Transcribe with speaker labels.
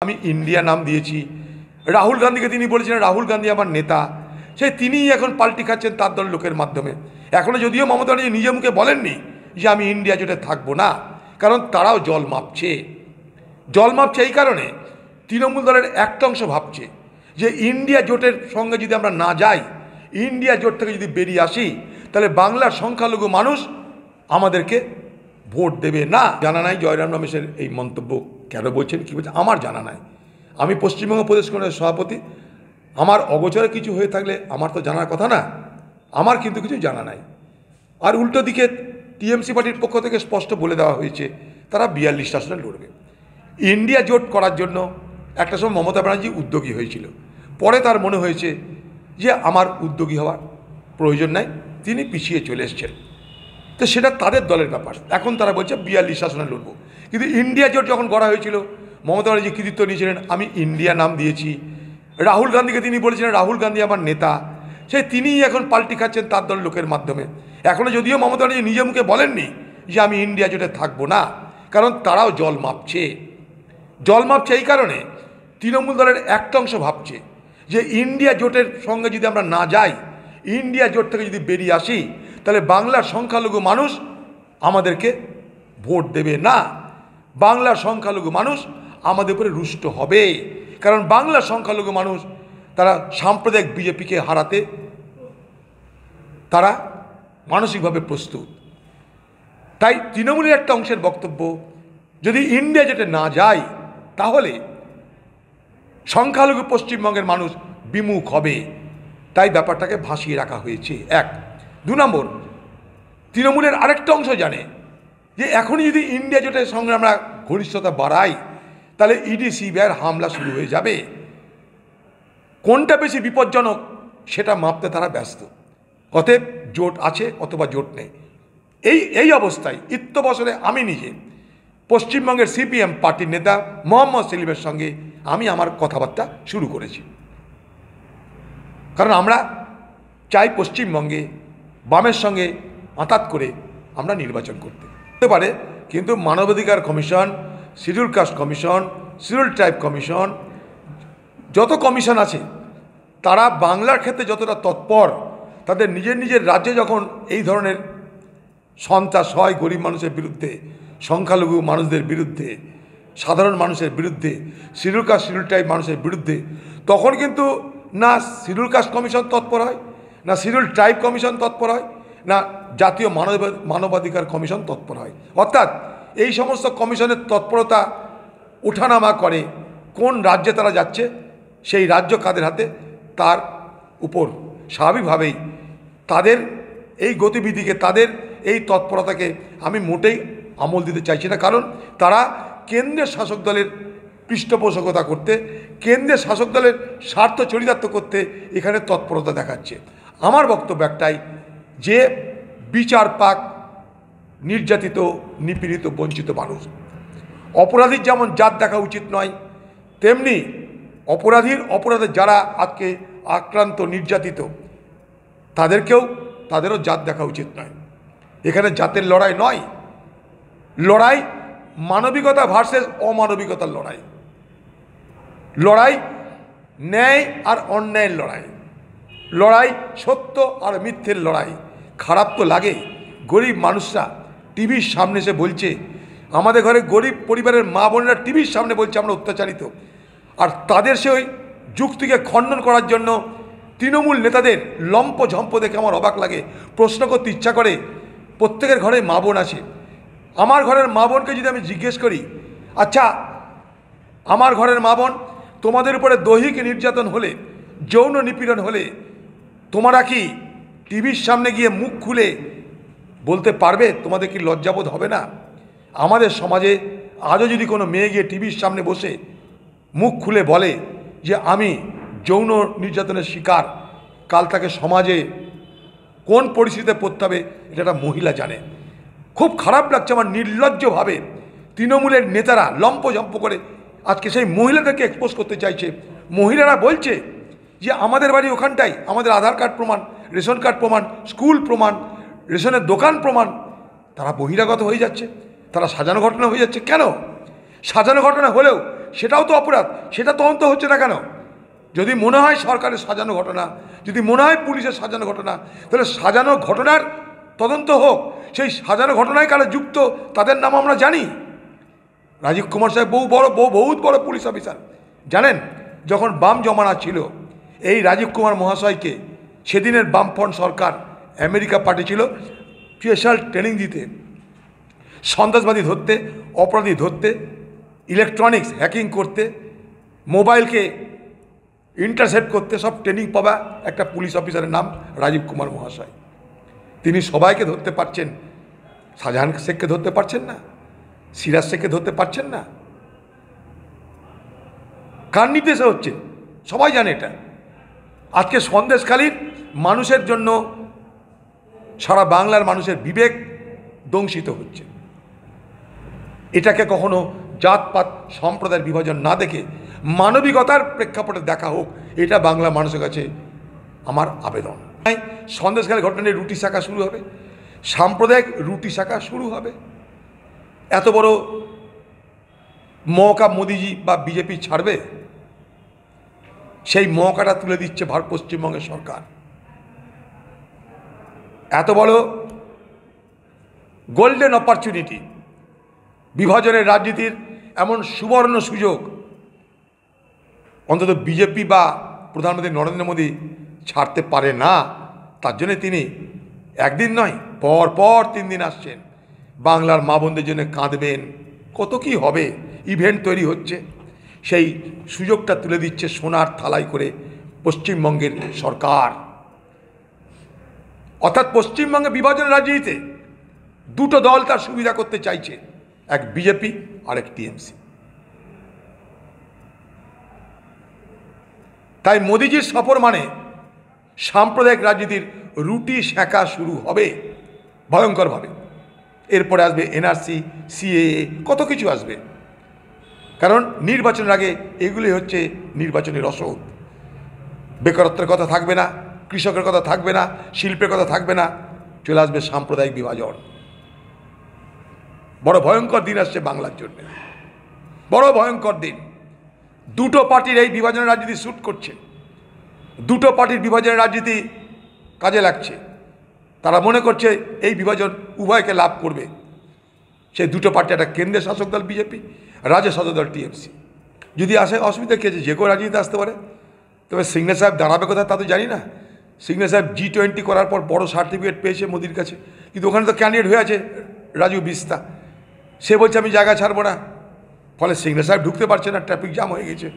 Speaker 1: আমি ইন্ডিয়া নাম দিয়েছি। রাহুল গান্ধীকে তিনি বলেছিলেন রাহুল গান্ধী আমার নেতা, সেই তিনিই এখন পাল্টি খাচ্ছেন তার দলের লোকের মাধ্যমে। এখনও যদিও মমতা ব্যানার্জি নিজে মুখে বলেননি যে আমি ইন্ডিয়া জোটে থাকবো না, কারণ তারাও জল মাপছে। এই কারণে তৃণমূল দলের একটা অংশ ভাবছে যে ইন্ডিয়া জোটের সঙ্গে যদি আমরা না যাই, ইন্ডিয়া জোট থেকে যদি বেরিয়ে আসি, তাহলে বাংলার সংখ্যালঘু মানুষ আমাদেরকে ভোট দেবে না। জানা নাই জয়রাম রমেশের এই মন্তব্য কেন বলছেন, কী বলছেন আমার জানা নাই। আমি পশ্চিমবঙ্গ প্রদেশ কংগ্রেসের সভাপতি, আমার অগোচরে কিছু হয়ে থাকলে আমার তো জানার কথা না, আমার কিন্তু কিছু জানা নাই। আর উল্টো দিকে টিএমসি পার্টির পক্ষ থেকে স্পষ্ট বলে দেওয়া হয়েছে তারা 42 আসনে লড়বে। ইন্ডিয়া জোট করার জন্য একটা সময় মমতা ব্যানার্জি উদ্যোগী হয়েছিল, পরে তার মনে হয়েছে যে আমার উদ্যোগী হওয়ার প্রয়োজন নাই, তিনি পিছিয়ে চলে এসছেন। তো সেটা তাদের দলের ব্যাপার। এখন তারা বলছে 42 আসনে লড়ব। কিন্তু ইন্ডিয়া জোট যখন গড়া হয়েছিল, মমতা ব্যানার্জি কৃতিত্ব নিয়েছিলেন, আমি ইন্ডিয়া নাম দিয়েছি। রাহুল গান্ধীকে তিনি বলেছিলেন রাহুল গান্ধী আমার নেতা, সেই তিনিই এখন পাল্টি খাচ্ছেন তার দলের লোকের মাধ্যমে। এখনও যদিও মমতা ব্যানার্জি নিজে মুখে বলেননি যে আমি ইন্ডিয়া জোটে থাকবো না, কারণ তারাও জল মাপছে। এই কারণে তৃণমূল দলের একটা অংশ ভাবছে যে ইন্ডিয়া জোটের সঙ্গে যদি আমরা না যাই, ইন্ডিয়া জোট থেকে যদি বেরিয়ে আসি, তাহলে বাংলার সংখ্যালঘু মানুষ আমাদেরকে ভোট দেবে না। বাংলার সংখ্যালঘু মানুষ আমাদের উপরে রুষ্ট হবে, কারণ বাংলার সংখ্যালঘু মানুষ তারা সাম্প্রদায়িক বিজেপিকে হারাতে তারা মানসিকভাবে প্রস্তুত। তাই তৃণমূলের একটা অংশের বক্তব্য, যদি ইন্ডিয়া জোটে না যায় তাহলে সংখ্যালঘু পশ্চিমবঙ্গের মানুষ বিমুখ হবে, তাই ব্যাপারটাকে ভাসিয়ে রাখা হয়েছে। 1, 2 নম্বর, তৃণমূলের আরেকটা অংশ জানে যে এখনই যদি ইন্ডিয়া জোটের সঙ্গে আমরা ঘনিষ্ঠতা বাড়াই, তাহলে ইডি সিবিআইয়ের হামলা শুরু হয়ে যাবে। কোনটা বেশি বিপজ্জনক সেটা মাপতে তারা ব্যস্ত। অতএব জোট আছে অথবা জোট নেই, এই অবস্থায় ইত্যবসরে আমি নিজে পশ্চিমবঙ্গের সিপিএম পার্টির নেতা মোহাম্মদ সেলিমের সঙ্গে আমি আমার কথাবার্তা শুরু করেছি। কারণ আমরা চাই পশ্চিমবঙ্গে বামের সঙ্গে আঁতাত করে আমরা নির্বাচন করতে পারে, কিন্তু মানবাধিকার commission, schedule caste commission, schedule tribe commission, যত কমিশন আছে তারা বাংলার ক্ষেত্রে যতটা তৎপর, তাদের নিজের রাজ্যে যখন এই ধরনের সন্ত্রাস হয় গরিব মানুষের বিরুদ্ধে, সংখ্যালঘু মানুষদের বিরুদ্ধে, সাধারণ মানুষের বিরুদ্ধে, শিডিউল কাস্ট শিডিউল ট্রাইব মানুষের বিরুদ্ধে, তখন কিন্তু না শিডিউল কাস্ট কমিশন তৎপর হয়, না শিডিউল ট্রাইব কমিশন তৎপর হয়, না জাতীয় মানবাধিকার কমিশন তৎপর হয়। অর্থাৎ এই সমস্ত কমিশনের তৎপরতা ওঠানামা করে কোন রাজ্যে তারা যাচ্ছে, সেই রাজ্য কাদের হাতে, তার উপর স্বাভাবিকভাবেই তাদের এই গতিবিধিকে, তাদের এই তৎপরতাকে আমি মোটেই আমল দিতে চাইছি না। কারণ তারা কেন্দ্রের শাসক দলের পৃষ্ঠপোষকতা করতে, কেন্দ্রের শাসক দলের স্বার্থ চরিতার্থ করতে এখানে তৎপরতা দেখাচ্ছে। আমার বক্তব্য একটাই, যে বিচার পাক নির্যাতিত, নিপীড়িত, বঞ্চিত মানুষ। অপরাধীর যেমন জাত দেখা উচিত নয়, তেমনি অপরাধের যারা আজকে আক্রান্ত, নির্যাতিত, তাদেরও জাত দেখা উচিত নয়। এখানে জাতের লড়াই নয়, লড়াই মানবিকতা ভার্সেস অমানবিকতার লড়াই, ন্যায় আর অন্যায়ের লড়াই, সত্য আর মিথ্যের লড়াই। খারাপ তো লাগে, গরিব মানুষরা টিভির সামনে এসে বলছে, আমাদের ঘরে গরিব পরিবারের মা বোনেরা টিভির সামনে বলছে আমরা অত্যাচারিত, আর তাদের সেই যুক্তিকে খণ্ডন করার জন্য তৃণমূল নেতাদের লম্পঝম্প দেখে আমার অবাক লাগে। প্রশ্ন করতে ইচ্ছা করে, প্রত্যেকের ঘরে মা বোন আছে, আমার ঘরের মা বোনকে যদি আমি জিজ্ঞেস করি, আচ্ছা আমার ঘরের মা বোন, তোমাদের উপরে দৈহিক নির্যাতন হলে, যৌন নিপীড়ন হলে তোমরা কি টিভির সামনে গিয়ে মুখ খুলে বলতে পারবে? তোমাদের কি লজ্জাবোধ হবে না? আমাদের সমাজে আজও যদি কোনো মেয়ে গিয়ে টিভির সামনে বসে মুখ খুলে বলে যে আমি যৌন নির্যাতনের শিকার, কাল তাকে সমাজে কোন পরিস্থিতিতে পড়তে হবে এটা একটা মহিলা জানে। খুব খারাপ লাগছে আমার, নির্লজ্জভাবে তৃণমূলের নেতারা লম্পঝম্প করে আজকে সেই মহিলাদেরকে এক্সপোজ করতে চাইছে। মহিলারা বলছে যে আমাদের বাড়ি ওখানটাই, আমাদের আধার কার্ড প্রমাণ, রেশন কার্ড প্রমাণ, স্কুল প্রমাণ, রেশনের দোকান প্রমাণ। তারা বহিরাগত হয়ে যাচ্ছে, তারা সাজানো ঘটনা হয়ে যাচ্ছে। কেন? সাজানো ঘটনা হলেও সেটাও তো অপরাধ, সেটা তদন্ত হচ্ছে না কেন? যদি মনে হয় সরকারের সাজানো ঘটনা, যদি মনে হয় পুলিশের সাজানো ঘটনা, তাহলে সাজানো ঘটনার তদন্ত হোক। সেই সাজানো ঘটনায় কারা যুক্ত তাদের নাম আমরা জানি। রাজীব কুমার সাহেব বহুত বড় পুলিশ অফিসার। জানেন, যখন বাম জমানা ছিল, এই রাজীব কুমার মহাশয়কে সেদিনের বামফ্রন্ট সরকার আমেরিকা পাঠিয়েছিল স্পেশাল ট্রেনিং দিতে, সন্ত্রাসবাদী ধরতে, অপরাধী ধরতে, ইলেকট্রনিক্স হ্যাকিং করতে, মোবাইলকে ইন্টারসেপ্ট করতে, সব ট্রেনিং পাওয়া একটা পুলিশ অফিসারের নাম রাজীব কুমার মহাশয়। তিনি সবাইকে ধরতে পারছেন, শাহজাহান শেখকে ধরতে পারছেন না, সিরাজ শেখকে ধরতে পারছেন না। কার নির্দেশে হচ্ছে সবাই জানে এটা। আজকে সন্দেশখালীর মানুষের জন্য সারা বাংলার মানুষের বিবেক দংশিত হচ্ছে। এটাকে কখনো জাতপাত সম্প্রদায়ের বিভাজন না দেখে মানবিকতার প্রেক্ষাপটে দেখা হোক, এটা বাংলা মানুষের কাছে আমার আবেদন। সন্দেশখালী ঘটনা নিয়ে রুটি শাখা শুরু হবে, সাম্প্রদায়িক রুটি শাখা শুরু হবে। এত বড় মৌকা মোদিজি বা বিজেপি ছাড়বে? সেই মৌকাটা তুলে দিচ্ছে পশ্চিমবঙ্গের সরকার। এত বড় গোল্ডেন অপরচুনিটি, বিভাজনের রাজনীতির এমন সুবর্ণ সুযোগ অন্তত বিজেপি বা প্রধানমন্ত্রী নরেন্দ্র মোদী ছাড়তে পারে না। তার জন্য তিনি একদিন নয়, পর 3 দিন আসছেন, বাংলার মা বোনদের জন্য কাঁদবেন, কত কি হবে, ইভেন্ট তৈরি হচ্ছে। সেই সুযোগটা তুলে দিচ্ছে সোনার থালাই করে পশ্চিমবঙ্গের সরকার। অর্থাৎ পশ্চিমবঙ্গে বিভাজনের রাজনীতিতে দুটো দল তার সুবিধা করতে চাইছে, এক বিজেপি আর এক টিএমসি। তাই মোদিজির সফর মানে সাম্প্রদায়িক রাজনীতির রুটি সেঁকা শুরু হবে ভয়ঙ্করভাবে। এরপরে আসবে এনআরসি, সিএএ, কত কিছু আসবে। কারণ নির্বাচনের আগে এগুলি হচ্ছে নির্বাচনী রসদ। বেকারত্বের কথা থাকবে না, কৃষকের কথা থাকবে না, শিল্পের কথা থাকবে না, চলে আসবে সাম্প্রদায়িক বিভাজন। বড় ভয়ঙ্কর দিন আসছে বাংলার জন্য, বড় ভয়ঙ্কর দিন। দুটো পার্টির এই বিভাজনের রাজনীতি শ্যুট করছে, দুটো পার্টির বিভাজনের রাজনীতি কাজে লাগছে। তারা মনে করছে এই বিভাজন উভয়কে লাভ করবে। সেই দুটো পার্টি, একটা কেন্দ্রের শাসক দল বিজেপি, রাজ্য শাসক দল টিএমসি। যদি আসে অসুবিধা কী আছে, যে কোনো রাজনীতিতে আসতে পারে। তবে সিংহ সাহেব দাঁড়াবে কোথায় তা তো জানি না। সিংহ সাহেব G20 করার পর বড় সার্টিফিকেট পেয়েছে মোদির কাছে, কিন্তু ওখানে তো ক্যান্ডিডেট হয়ে আছে রাজু বিস্তা। সে বলছে আমি জায়গা ছাড়বো না, ফলে সিংহ সাহেব ঢুকতে পারছে না, ট্রাফিক জ্যাম হয়ে গেছে।